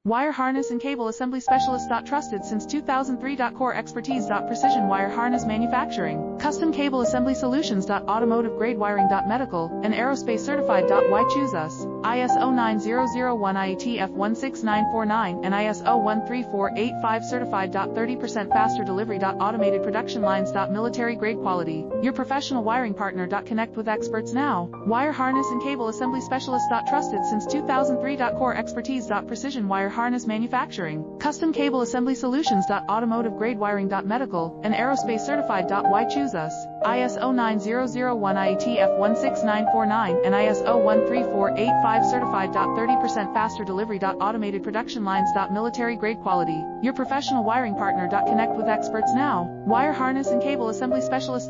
Wire harness and cable assembly specialist. Trusted since 2003. Core expertise. Precision wire harness manufacturing. Custom cable assembly solutions. Automotive grade wiring. Medical and aerospace certified. Why choose us? ISO 9001 IATF 16949 and ISO 13485 certified. 30% faster delivery. Automated production lines. Military grade quality. Your professional wiring partner. Connect with experts now. Wire harness and cable assembly specialist. Trusted since 2003. Core expertise. Precision wire harness manufacturing. Custom cable assembly solutions. Automotive grade wiring. Medical and aerospace certified. Why choose us? ISO 9001 IATF 16949 and ISO 13485 certified. 30% faster delivery. Automated production lines. Military grade quality. Your professional wiring partner. Connect with experts now. Wire harness and cable assembly specialist.